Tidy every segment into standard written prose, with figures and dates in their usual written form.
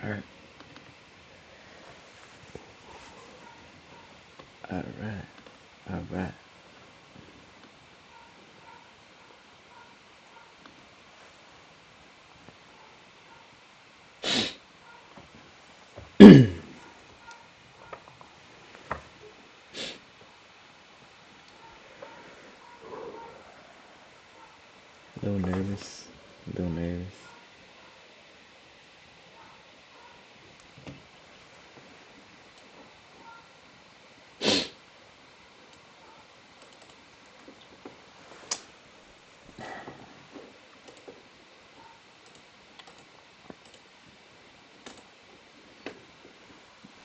Alright, alright, alright. A little nervous, a little nervous.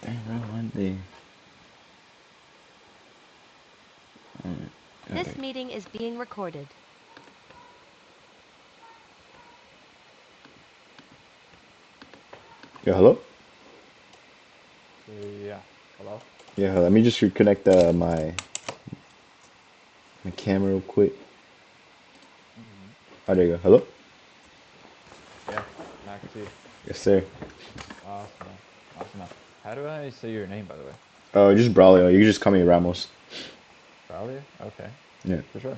Dang, bro, one day. Alright, This alright. meeting is being recorded. Yo, hello? Yeah. Hello? Yeah, let me just reconnect my camera real quick. Mm-hmm. Oh, there you go. Hello? Yeah. Now I can see you. Yes, sir. Awesome, man. Awesome, man. How do I say your name, by the way? Oh, just Braulio. You can just call me Ramos. Raleigh? Okay. Yeah. For sure.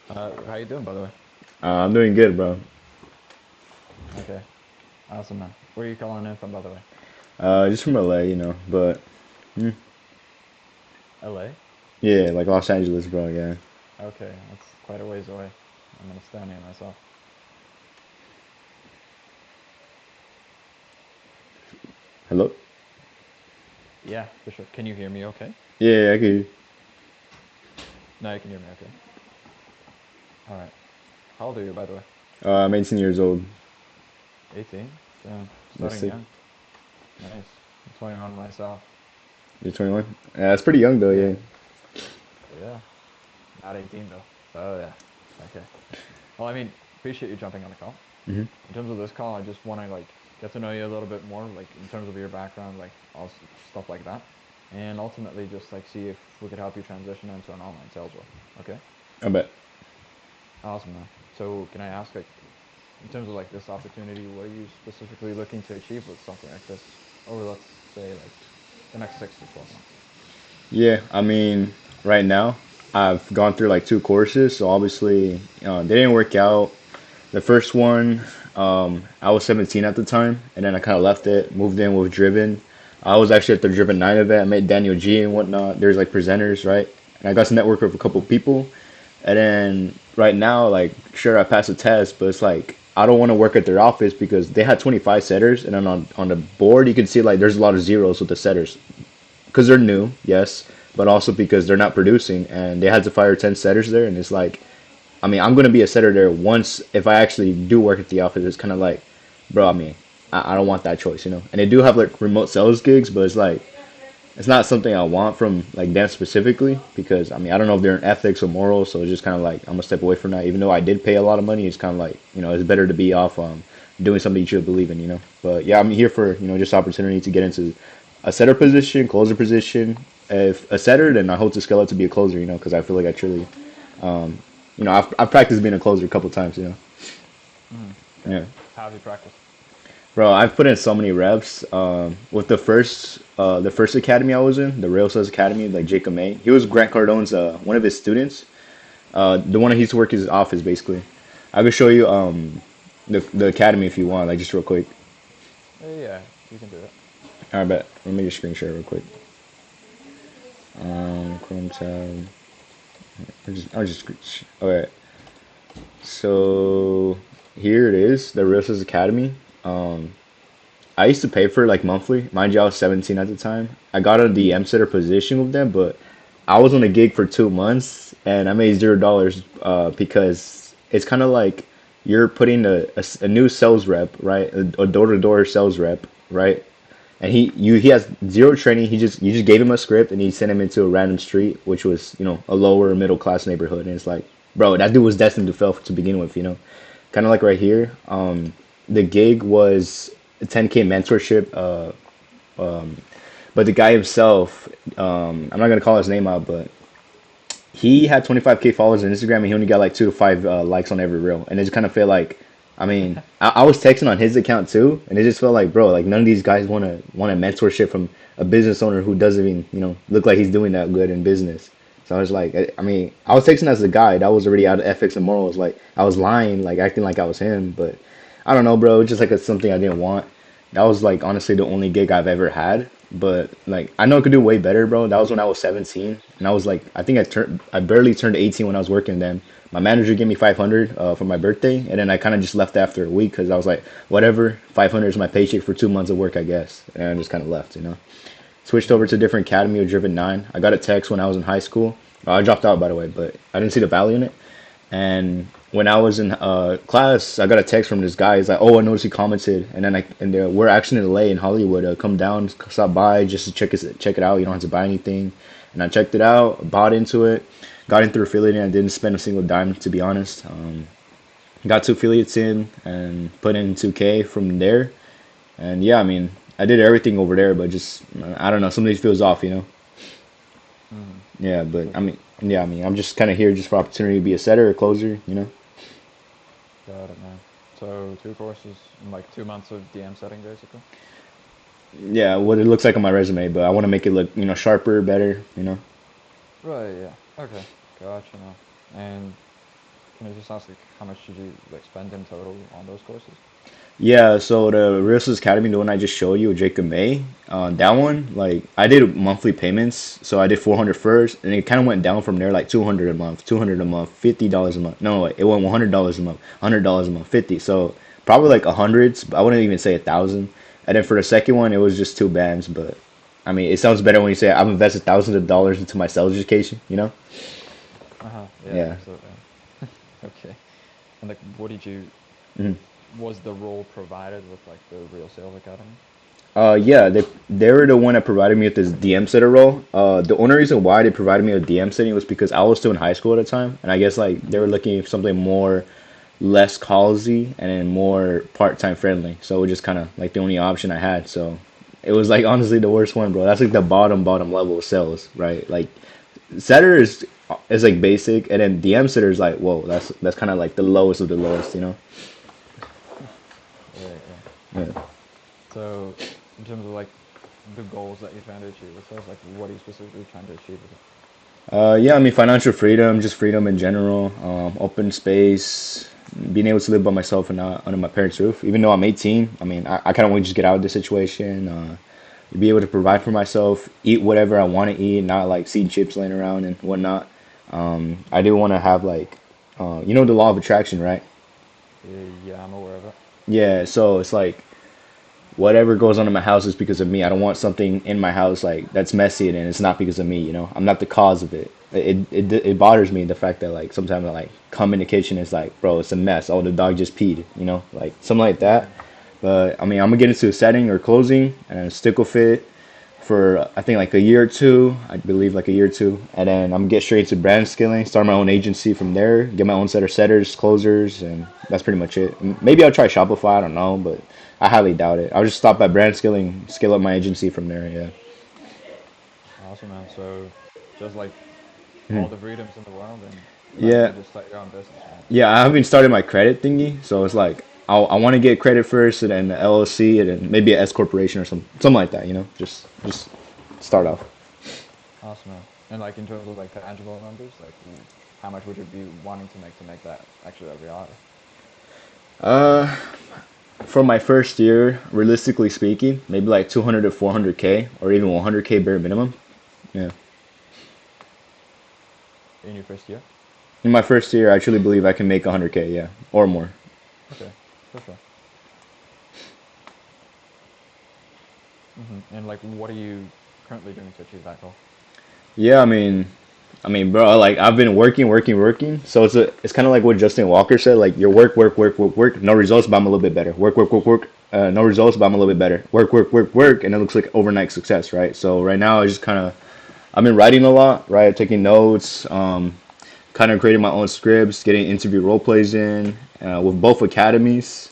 How you doing, by the way? I'm doing good, bro. Okay. Awesome, man. Where are you calling in from, by the way? Just from LA, but LA? yeah, like Los Angeles, bro. Yeah. Okay. That's quite a ways away. I'm in Estonia myself. Hello? Yeah, for sure. Can you hear me okay? Yeah, I can. No, you can hear me okay. All right. How old are you, by the way? I'm 18 years old. 18? Damn. Yes, Starting sir. young. Nice. I'm 21 myself. You're 21. Yeah, that's pretty young though. Yeah. Yeah. Yeah. Not 18, though. So, yeah. Okay. Well, I mean, appreciate you jumping on the call. hmm In terms of this call, I just want to get to know you a little bit more, like in terms of your background, like all stuff like that, and ultimately just like see if we could help you transition into an online sales role. Okay, I bet. awesome, man. So can I ask, like, in terms of like this opportunity, what are you specifically looking to achieve with something like this over, let's say, like the next 6 to 12 months? Yeah, I mean, right now I've gone through like two courses, so obviously they didn't work out. The first one, I was 17 at the time, and then I kind of left it, moved in with Driven. I was actually at the Driven 9 event. I met Daniel G and whatnot. There's like presenters, right? And I got to network with a couple Mm-hmm. people. And then right now, like, sure, I passed the test, but it's like I don't want to work at their office because they had 25 setters, and then on the board you can see like there's a lot of zeros with the setters because they're new, yes, but also because they're not producing, and they had to fire 10 setters there, and it's like, I mean, I'm gonna be a setter there once if I actually do work at the office. It's kind of like, bro, I mean, I don't want that choice. And they do have like remote sales gigs, but it's like it's not something I want from like them specifically because I mean I don't know if they're in ethics or morals, so it's just kind of like I'm gonna step away from that. Even though I did pay a lot of money, it's kind of like it's better to be off doing something you should believe in. But yeah, I'm here for just opportunity to get into a setter position, closer position. If a setter, then I hope to scale up to be a closer. Because I feel like I truly I've practiced being a closer a couple times. Mm-hmm. Okay. Yeah. How have you practiced? Bro, I've put in so many reps. With the first academy I was in, the Rail Sales Academy, like Jacob May, he was Grant Cardone's one of his students. The one that he used to work his office, basically. I could show you the academy if you want, like just real quick. Yeah, you can do it. I bet. Let me just screen share real quick. Chrome tab. I'll just. Okay. So here it is, the Rail Sales Academy. I used to pay for it like monthly. Mind you, I was 17 at the time. I got a DM sitter position with them, but I was on a gig for 2 months and I made $0 because it's kind of like you're putting a new sales rep, right? A door-to-door sales rep, right? And he has zero training. You just gave him a script and he sent him into a random street, which was a lower middle class neighborhood. And it's like, bro, that dude was destined to fail to begin with. Kind of like right here. The gig was a 10K mentorship, but the guy himself, I'm not gonna call his name out, but he had 25K followers on Instagram and he only got like 2 to 5 likes on every reel, and it just kind of felt like I mean, I was texting on his account too, and it just felt like, bro, like none of these guys want a mentorship from a business owner who doesn't even, look like he's doing that good in business. So I was like, I mean, I was texting as a guy that was already out of ethics and morals. Like I was lying, like acting like I was him, but I don't know, bro. It's just like something I didn't want. That was like honestly the only gig I've ever had. But like I know I could do way better, bro. That was when I was 17, and I was like, I think I barely turned 18 when I was working then. My manager gave me 500 for my birthday, and then I kind of just left after a week because I was like, whatever, 500 is my paycheck for 2 months of work, I guess, and I just kind of left. Switched over to a different academy with Driven 9. I got a text when I was in high school. I dropped out, by the way, but I didn't see the value in it. And when I was in class, I got a text from this guy. He's like, "Oh, I noticed you commented." And then we're actually in LA in Hollywood. Come down, stop by just to check it out. You don't have to buy anything. And I checked it out, bought into it, got into affiliating. I didn't spend a single dime, to be honest. Got 2 affiliates in and put in 2K from there. And yeah, I mean, I did everything over there, but just I don't know. Some of these feels off. Mm-hmm. Yeah, but For I sure. mean, yeah, I mean, I'm just kind of here just for opportunity to be a setter or closer. Got it, man. So 2 courses and like 2 months of DM setting, basically. Yeah, what it looks like on my resume, but I want to make it look, sharper, better. Right. Yeah. Okay. Gotcha. Now. And can I just ask, like, how much did you like spend in total on those courses? Yeah, so the Real Estate Academy, the one I just showed you with Jacob May, that one, like, I did monthly payments. So I did 400 first, and it kind of went down from there, like 200 a month, 200 a month, $50 a month. No, wait, it went $100 a month, $100 a month, 50. So probably like a hundreds, but I wouldn't even say 1,000. And then for the second one, it was just 2 bands, but I mean, it sounds better when you say I've invested thousands of dollars into my sales education. Uh huh. Yeah. Yeah. Absolutely. Okay. And like, what did you? Mhm. Was the role provided with like the Real Sales Academy? Yeah, they were the one that provided me with this DM setter role. The only reason why they provided me with DM setting was because I was still in high school at the time, and I guess like they Mm-hmm. were looking for something more less callsy and then more part time friendly. So it was just kind of like the only option I had. So it was like honestly the worst one, bro. That's like the bottom level of sales, right? Like setter is like basic, and then DM setter is like whoa, that's kind of like the lowest of the lowest. Right. Yeah. Yeah. So, in terms of like the goals that you're trying to achieve with sales, like what are you specifically trying to achieve with it? Yeah, I mean financial freedom, just freedom in general, open space, being able to live by myself and not under my parents' roof. Even though I'm 18, I mean I kind of want to just get out of this situation, be able to provide for myself, eat whatever I want to eat, not like seed chips laying around and whatnot. I do want to have like, the law of attraction, right? Yeah, I'm aware of it. Yeah, so it's like whatever goes on in my house is because of me. I don't want something in my house like that's messy and it's not because of me. I'm not the cause of it. It bothers me the fact that like sometimes I like come in the kitchen, it's like, bro, it's a mess. Oh, the dog just peed, like something like that. Mm-hmm. But I mean, I'm gonna get into a setting or closing and stick with it for I think like a year or two. I believe like a year or two, and then I'm gonna get straight into brand skilling, start my own agency from there, get my own set of setters, closers, and that's pretty much it. Maybe I'll try Shopify. I don't know, but I highly doubt it. I'll just stop at brand skilling, scale up my agency from there. Yeah. Awesome, man. So, just like Mhm. all the freedoms in the world and planning Yeah, to just start your own business, right? yeah. I haven't started my credit thingy, so it's like I want to get credit first, and then the LLC, and then maybe an S corporation or something like that. Just start off. Awesome, man. And like in terms of like tangible numbers, like how much would you be wanting to make that actually a reality? Uh, for my first year, realistically speaking, maybe like 200 to 400K or even 100K bare minimum. Yeah. In your first year? In my first year, I truly believe I can make 100K, yeah, or more. Okay, for sure. And like, what are you currently doing to achieve that goal? Yeah, I mean, bro, like I've been working, working, working. So it's kind of like what Justin Walker said, like your work, work, work, work, work, no results, but I'm a little bit better. Work, work, work, work, no results, but I'm a little bit better. Work, work, work, work, and it looks like overnight success, right? So right now, I just kind of I've been writing a lot, right? Taking notes, kind of creating my own scripts, getting interview role plays in with both academies.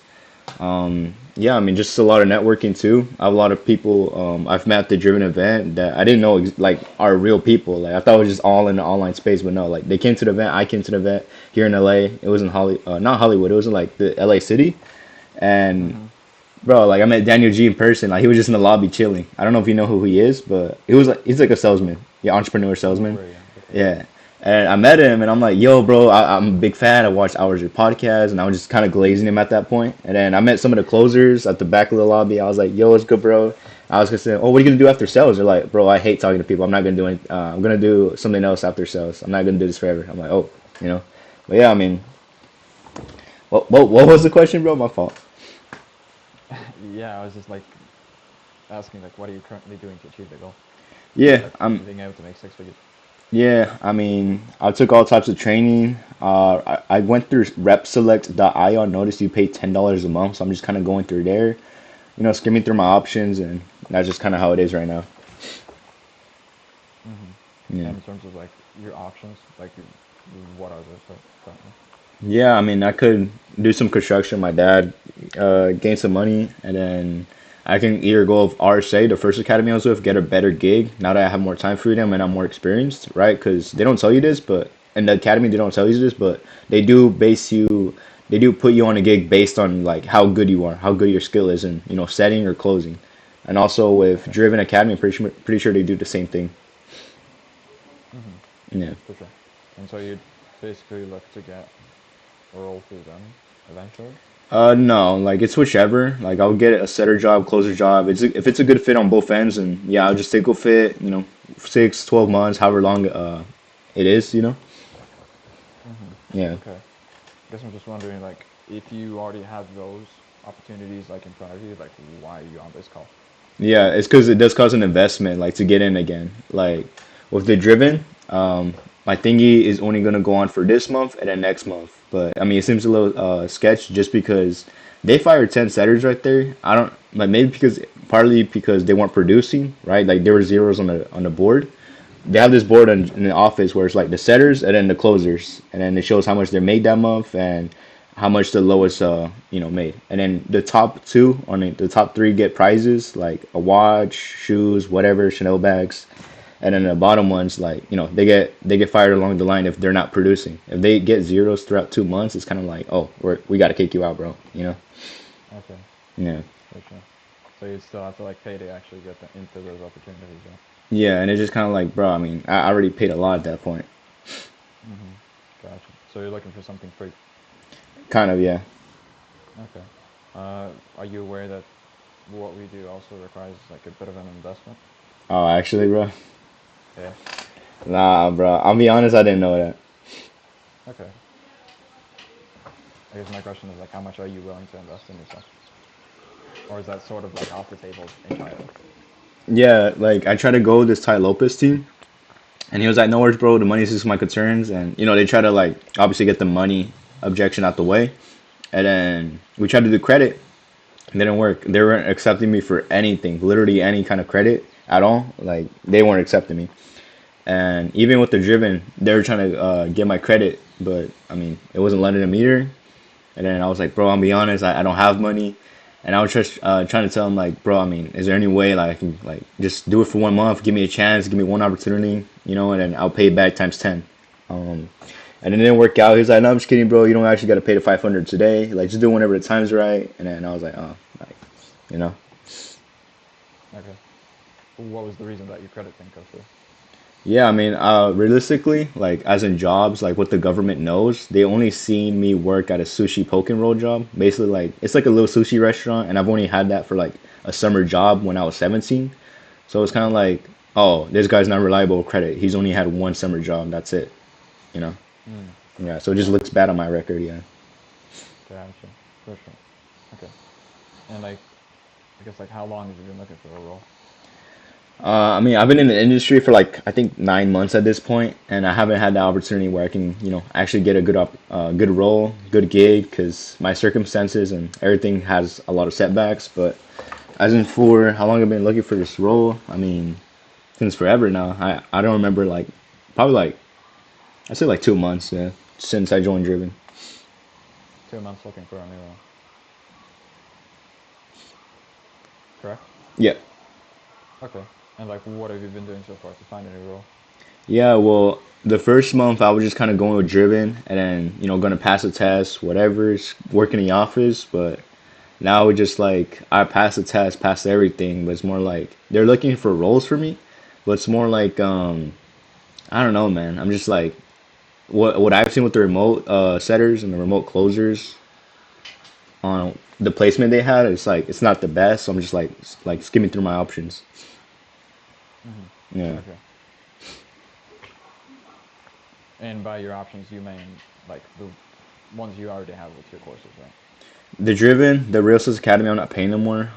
Yeah, I mean, just a lot of networking too. I have a lot of people I've met at the Driven event that I didn't know like are real people. Like I thought it was just all in the online space, but no, like they came to the event. I came to the event here in LA. It was in not Hollywood. It was in like the LA city. And Mm-hmm. bro, like I met Daniel G in person. Like he was just in the lobby chilling. I don't know if you know who he is, but he's like a salesman, yeah, entrepreneur I'm salesman. aware, yeah, before. Yeah. And I met him and I'm like, yo, bro, I'm a big fan. I watched hours of your podcast and I was just kind of glazing him at that point. And then I met some of the closers at the back of the lobby. I was like, yo, what's good, bro? I was gonna say, oh, what are you gonna do after sales? They're like, bro, I hate talking to people. I'm not gonna do any. I'm gonna do something else after sales. I'm not gonna do this forever. I'm like, oh, you know. But yeah, I mean, what was the question, bro? My fault. Yeah, I was just like asking like, what are you currently doing to achieve the goal? Yeah, Like I'm being able to make six figures. Yeah, I mean, I took all types of training. I went through repselect.io. I noticed you pay $10 a month, so I'm just kind of going through there, skimming through my options, and that's just kind of how it is right now. Mm-hmm. Yeah. And in terms of like your options, like what are those currently? Yeah, I mean, I could do some construction. My dad gain some money, and then I can either go with RSA, the first academy I was with, get a better gig now that I have more time freedom and I'm more experienced, right? Because they don't tell you this, but in the academy they don't tell you this, but they do base you, they do put you on a gig based on like how good you are, how good your skill is in setting or closing. And also with Okay. Driven Academy, pretty sure they do the same thing. Mm-hmm. Yeah. For sure. And so you'd basically look to get a role through them eventually. No, like it's whichever. Like I'll get a setter job, closer job. If it's a good fit on both ends, and yeah, I'll just take a fit. 6, 12 months, however long it is. Mm-hmm. Yeah, Okay. I guess I'm just wondering, like, if you already have those opportunities like in front of you, like, why are you on this call? yeah. It's because it does cause an investment, like to get in again. Like with the driven, my thingy is only gonna go on for this month and then next month. But I mean, it seems a little sketch just because they fired 10 setters right there. I don't like maybe because partly because they weren't producing, right? Like there were zeros on the board. They have this board in the office where it's like the setters and then the closers, and then it shows how much they made that month and how much the lowest made. And then the top two on the top three get prizes like a watch, shoes, whatever, Chanel bags. And then the bottom ones, like they get fired along the line if they're not producing. If they get zeros throughout 2 months, it's kind of like, oh, we got to kick you out, bro. Okay, Yeah. for sure. So you still have to like pay to actually get into those opportunities, right? Yeah, and it's just kind of like, bro. I mean, I already paid a lot at that point. Mm-hmm. Gotcha. So you're looking for something free. Kind of, yeah. Okay. Are you aware that what we do also requires like a bit of an investment? Oh, actually, bro. Yeah. Nah, bro. I'll be honest, I didn't know that. Okay. I guess my question is like, how much are you willing to invest in yourself, or is that sort of like off the table entirely? Yeah, like I tried to go with this Ty Lopez team, and he was like, "No worries, bro. The money's just my concerns." And they try to like obviously get the money objection out the way, and then we tried to do credit. It didn't work. They weren't accepting me for anything, literally any kind of credit at all. Like they weren't accepting me. And even with the driven, they were trying to get my credit, but I mean, it wasn't letting them either. And then I was like, bro, I'll be honest, I don't have money. And I was just trying to tell him like, bro, I mean, is there any way like I can like just do it for 1 month, give me a chance, give me one opportunity, and then I'll pay it back times 10. Um, and it didn't work out. He was like, no, I'm just kidding, bro. You don't actually got to pay the 500 today. Like, just do it whenever the time's right. And then I was like, oh, like, you know. Okay. What was the reason that your credit didn't go through? Yeah, I mean, realistically, like as in jobs, like what the government knows, they only seen me work at a sushi poke and roll job. Basically, like it's like a little sushi restaurant, and I've only had that for like a summer job when I was 17. So it's kind of Okay. like, oh, this guy's not reliable with credit. He's only had one summer job. That's it. You know? Mm. Yeah. So it just looks Gotcha. bad on my record. Yeah. Gotcha. For sure. Okay. And like, I guess like, how long have you been looking for a role? I mean, I've been in the industry for like I think 9 months at this point, and I haven't had the opportunity where I can, actually get a good role, good gig, because my circumstances and everything has a lot of setbacks. But as in for how long I've been looking for this role, I mean, since forever now. I don't remember like probably like I say like 2 months, yeah, since I joined Driven. 2 months looking for a new role. correct? Yeah. Okay. And like, what have you been doing so far to find a new role? Yeah, well, the first month I was just kind of going with driven and then, going to pass a test, whatever, working in the office. But now it's just like I passed the test, passed everything, but it's more like they're looking for roles for me. But it's more like, I don't know, man. I'm just like, what I've seen with the remote setters and the remote closers on the placement they had, it's like, it's not the best. So I'm just like skimming through my options. Mm-hmm. Yeah. Okay. And by your options, you mean like the ones you already have with your courses, right? The Driven, the Real Sis Academy, I'm not paying them more.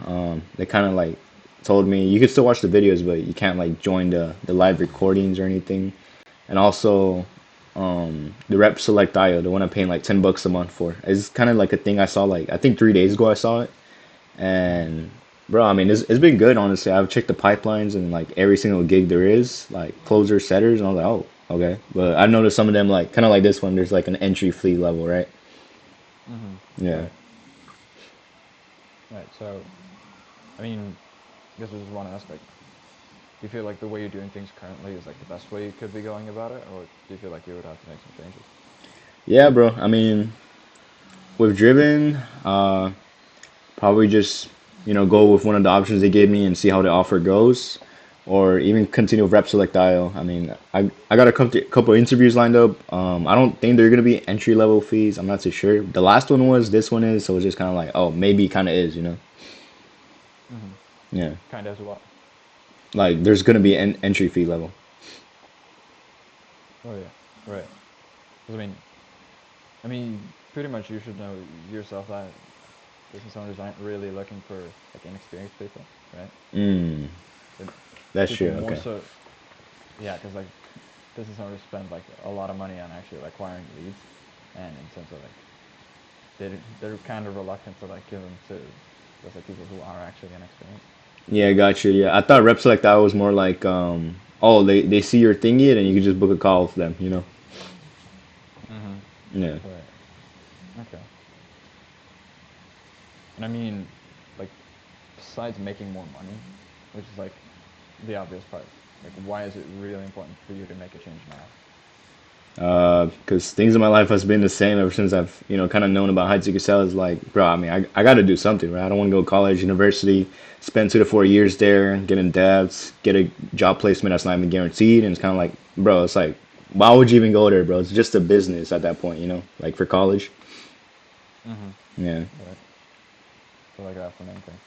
They kind of like told me you can still watch the videos, but you can't like join the live recordings or anything. And also, the Rep Select IO, the one I'm paying like $10 a month for. It's kind of like a thing I saw like I think 3 days ago I saw it, Mm-hmm. and bro, I mean it's been good honestly. I've checked the pipelines and like every single gig there is like closer setters, and I was like, oh okay. But I noticed some of them like kind of like this one. There's like an entry fee level, right? Mm-hmm. Yeah. Right. Right. So, I mean, I guess I just want to ask, like, do you feel like the way you're doing things currently is like the best way you could be going about it, or do you feel like you would have to make some changes? Yeah, bro. I mean, with Driven, probably just go with one of the options they gave me and see how the offer goes, or even continue with Rep Select IO. I mean, I got a couple interviews lined up. I don't think they're gonna be entry level fees. I'm not too sure. The last one was, this one is, so it's just kind of like, oh, maybe kind of is. Mm-hmm. Yeah, Kind of as what? like there's gonna be an entry fee level. Oh yeah. Right. 'Cause I mean, pretty much you should know yourself that business owners aren't really looking for like inexperienced people, right? Mm, They're that's people true. more Okay. so, yeah, because like business owners spend like a lot of money on actually like acquiring leads, and in terms of like they're kind of reluctant to like give them to let's say people who are actually inexperienced. Yeah, gotcha. Yeah, I thought Rep Select IO was more like, oh, they see your thingy and you can just book a call with them. Mm-hmm. Yeah. Right. Okay. And I mean, like, besides making more money, which is like the obvious part, like, why is it really important for you to make a change now? Because things in my life has been the same ever since I've kind of known about how to sell. Is like, bro, I mean, I got to do something, right? I don't want to go to college, university, spend 2 to 4 years there, get in debts, get a job placement that's not even guaranteed, and it's kind of like, bro, it's like, why would you even go there, bro? It's just a business at that point, like for college. Mm-hmm. Yeah, Right. So like that's the main thing.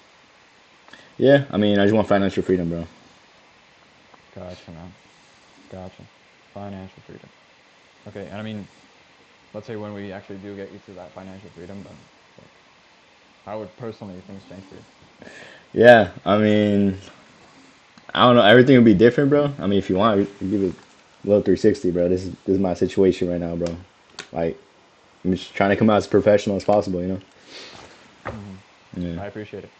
yeah. I mean, I just want financial freedom, bro. Gotcha, man. Gotcha. Financial freedom. Okay, and I mean, let's say when we actually do get you to that financial freedom, then like, how would personally things change for you? Yeah, I mean, I don't know. Everything would be different, bro. I mean, if you want, we give it a little 360, bro. This is my situation right now, bro. Like, I'm just trying to come out as professional as possible. Mm-hmm. Yeah. I appreciate it.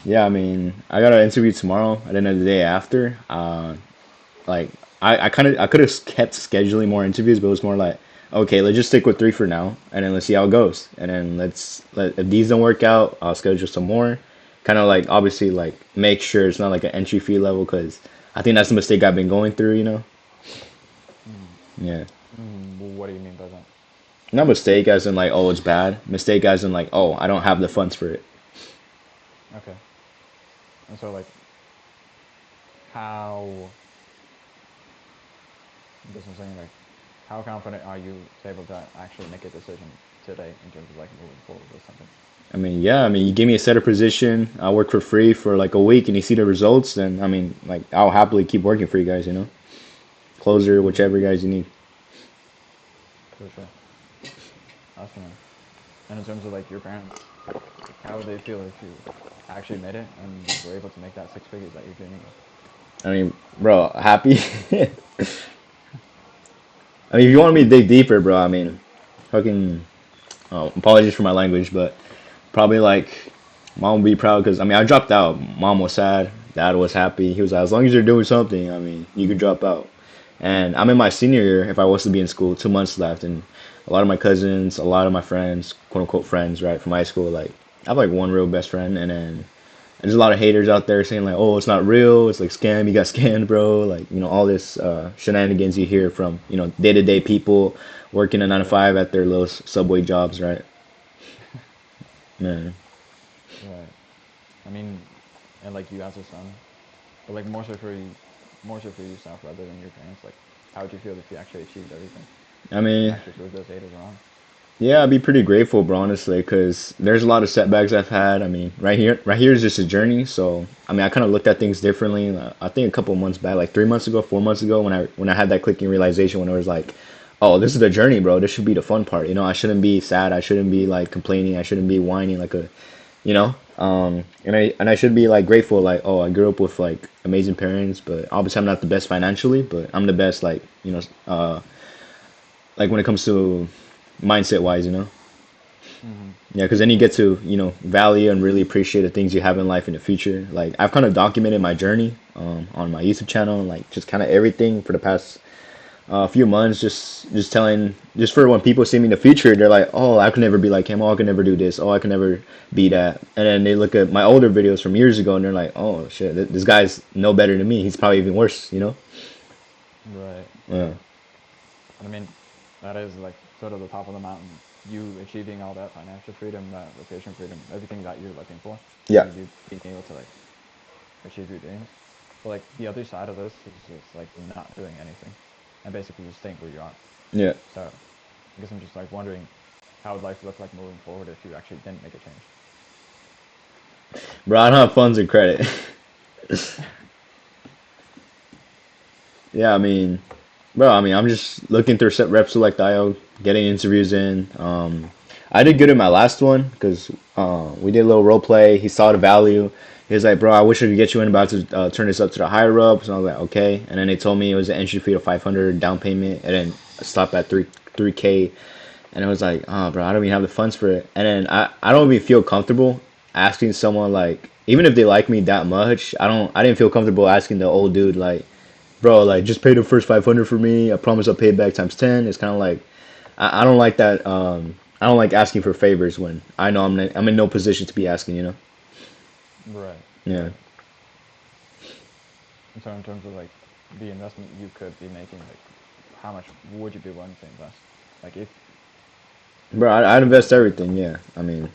Yeah, I mean, I got an interview tomorrow and then the day after. Like I could have kept scheduling more interviews, but it was more like, okay, let's just stick with three for now, and then let's see how it goes. And then if these don't work out, I'll schedule some more. Kind of like obviously like make sure it's not like an entry fee level because I think that's the mistake I've been going through. Mm. Yeah. What do you mean by that? Not mistake as in like, oh, it's bad. Mistake as in like, oh, I don't have the funds for it. Okay. And so like, how? I guess I'm saying like, how confident are you to able to actually make a decision today in terms of like moving forward with something? I mean, yeah, I mean, you give me a setter position, I work for free for like a week, and you see the results, then I mean, like, I'll happily keep working for you guys. Closer, Mm-hmm. whichever guys you need. For sure. Awesome, man. And in terms of like your parents, like how would they feel if you actually made it and were able to make that six figures that you're dreaming of? I mean, bro, happy. I mean, if you want me to dig deeper, bro, I mean, fucking, oh, apologies for my language, but probably like, mom would be proud because I mean, I dropped out. Mom was sad, dad was happy. He was like, as long as you're doing something, I mean, you can drop out. And I'm in my senior year if I was to be in school, 2 months left, and a lot of my cousins, a lot of my friends, quote unquote friends, right, from high school, like I have like one real best friend, and then there's a lot of haters out there saying like, "Oh, it's not real. It's like scam. You got scammed, bro." Like all this shenanigans you hear from day to day people working a nine to Right. five at their little subway jobs, right? Man, Right. I mean, and like you as a son, but like more so for yourself rather than your parents. Like, how would you feel if you actually achieved everything I and mean, actually proved those haters wrong? yeah, I'd be pretty grateful, bro, honestly, because there's a lot of setbacks I've had. I mean, right here is just a journey. So, I mean, I kind of looked at things differently. I think a couple months back, like 3 months ago, 4 months ago, when I had that clicking realization, when it was like, oh, this is the journey, bro. This should be the fun part. I shouldn't be sad. I shouldn't be like complaining. I shouldn't be whining like a, you know. And I should be like grateful, like, oh, I grew up with like amazing parents, but obviously I'm not the best financially, but I'm the best, like, like when it comes to mindset wise. Mm-hmm. Yeah, because then you get to, value and really appreciate the things you have in life in the future. Like I've kind of documented my journey on my YouTube channel, and like just kind of everything for the past few months. Just telling, just for when people see me in the future, they're like, "Oh, I could never be like him. Oh, I could never do this. Oh, I could never be that." And then they look at my older videos from years ago, and they're like, "Oh shit, this guy's no better than me. He's probably even worse." Right. Yeah, Right. And I mean, that is like sort of the top of the mountain. You achieving all that financial freedom, that location freedom, everything that you're looking for, yeah, and you being able to like achieve your dreams. But like the other side of this is just like not doing anything and basically just staying where you are. yeah, So I guess I'm just like wondering how would life look like moving forward if you actually didn't make a change? bro. I don't have funds or credit. Yeah, I mean, bro, I mean, I'm just looking through set rep select IO, getting interviews in. I did good in my last one because we did a little role play. He saw the value. He was like, "Bro, I wish I could get you in, about to turn this up to the higher ups." And I was like, "Okay." And then they told me it was an entry fee of 500 down payment, and then stop at 3K. And I was like, "Oh, bro, I don't even have the funds for it." And then I don't even feel comfortable asking someone, like, even if they like me that much, I didn't feel comfortable asking the old dude, like, "Bro, like, just pay the first 500 for me. I promise I'll pay it back times 10." It's kind of like I don't like that. I don't like asking for favors when I know I'm in no position to be asking. Right, Yeah, right. And so in terms of like the investment you could be making, like how much would you be willing to invest? Like if bro, I'd if invest you were to, everything. Yeah, I mean,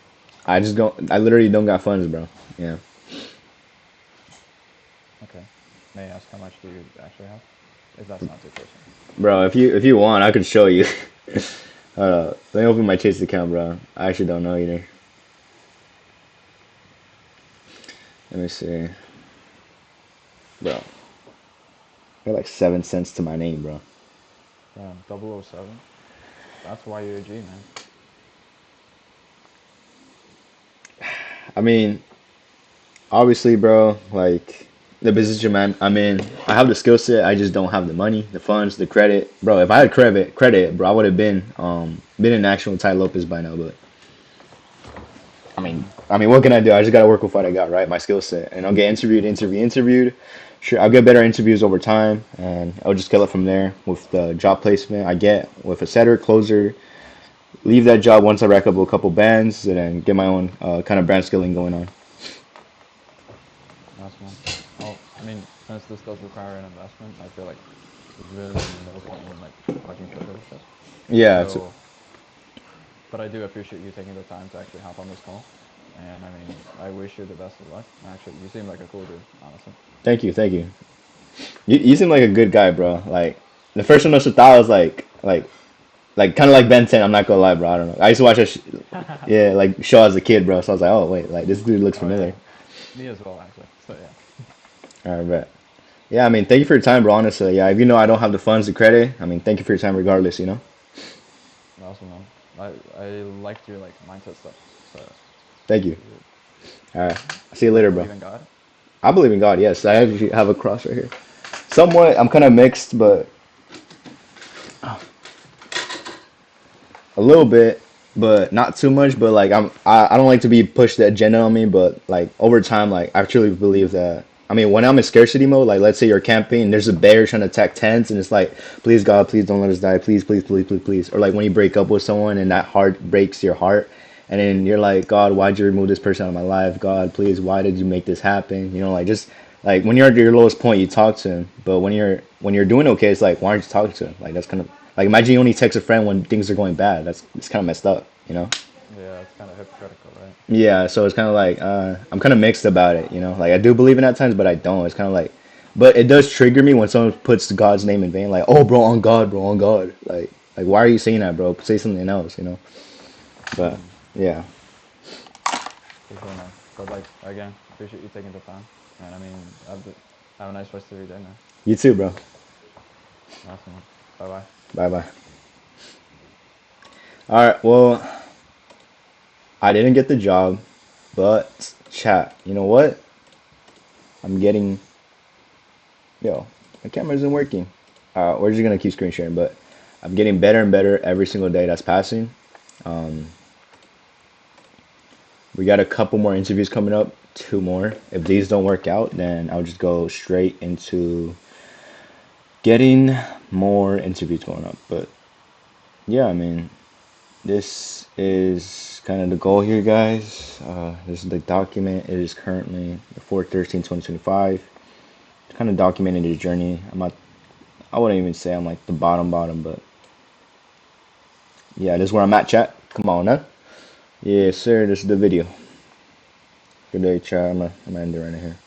I just don't. I literally don't got funds, bro. Yeah, okay, may I ask how much do you actually have? If that's not too personal. bro. If you want, I could show you. Let me open my Chase account, bro. I actually don't know either. Let me see, bro. I got like 7 cents to my name, bro. Damn, 007. That's why you're a G, man. I mean, obviously, bro, like the position I'm in, I have the skill set. I just don't have the money, the funds, the credit, bro. If I had credit, bro, I would have been in actual Ty Lopez by now. But Mm-hmm. I mean, what can I do? I just gotta work with what I got, right? My skill set, and I'll get interviewed. Sure, I'll get better interviews over time, and I'll just scale it from there with the job placement I get with a setter, closer. Leave that job once I rack up a couple bands, and then get my own kind of brand skilling going on. Awesome, man. Well, I mean, since this does require an investment, I feel like there's really no point in like talking further with this. Yeah, So, but I do appreciate you taking the time to actually hop on this call. And I mean, I wish you the best of luck. Actually, you seem like a cool dude, honestly. thank you, thank you. You seem like a good guy, bro. Like the first one I thought was like kind of like Ben 10. I'm not gonna lie, bro. I don't know. I used to watch yeah, like show as a kid, bro. So I was like, oh wait, like this dude looks Oh familiar. yeah, me as well, actually. So yeah, All right, bet. Yeah, I mean, thank you for your time, bro. Honestly, yeah. Even though I don't have the funds, the credit, I mean, thank you for your time, regardless. awesome, man. I liked your like mindset stuff. So Thank you. you All right, see you like later, bro. believe in God. I believe in God. Yes, I actually have a cross right here. Somewhat, I'm kind of mixed, but a little bit, but not too much. But like I don't like to be pushed the agenda on me. But like over time, like I truly believe that. I mean, when I'm in scarcity mode, like let's say you're camping and there's a bear trying to attack tents, and it's like, please God, please don't let us die, please, please, please, please, please. Or like when you break up with someone and that heart breaks your heart, and then you're like, God, why'd you remove this person out of my life? God, please, why did you make this happen? You know, like just like when you're at your lowest point, you talk to him. But when you're doing okay, it's like, why aren't you talking to him? Like that's kind of like imagine you only text a friend when things are going bad. That's it's kind of messed up, you know? Yeah, it's kind of hypocritical, right? Yeah, so it's kind of like I'm kind of mixed about it, you know. Like I do believe in at times, but I don't. It's kind of like, but it does trigger me when someone puts God's name in vain. Like, oh, bro, on God, bro, on God. Like, why are you saying that, bro? Say something else, you know. But Mm, yeah, for sure, man. But like again, appreciate you taking the time, and I mean, have a nice rest of your day, man. you too, bro. Awesome, man. Bye bye. Bye bye. All right, well, I didn't get the job, but chat. You know what? I'm getting yo. My camera isn't working. We're just gonna keep screen sharing, but I'm getting better and better every single day that's passing. Um, We got a couple more interviews coming up, two more. If these don't work out, then I'll just go straight into getting more interviews going up. But yeah, I mean, this is kind of the goal here, guys. This is the document. It is currently 4/13/2025. It's kind of documenting the journey. I wouldn't even say I'm like the bottom, but yeah, this is where I'm at, chat. Come on, huh? Yes, sir. This is the video. Good day, chat. I'm gonna end it right here.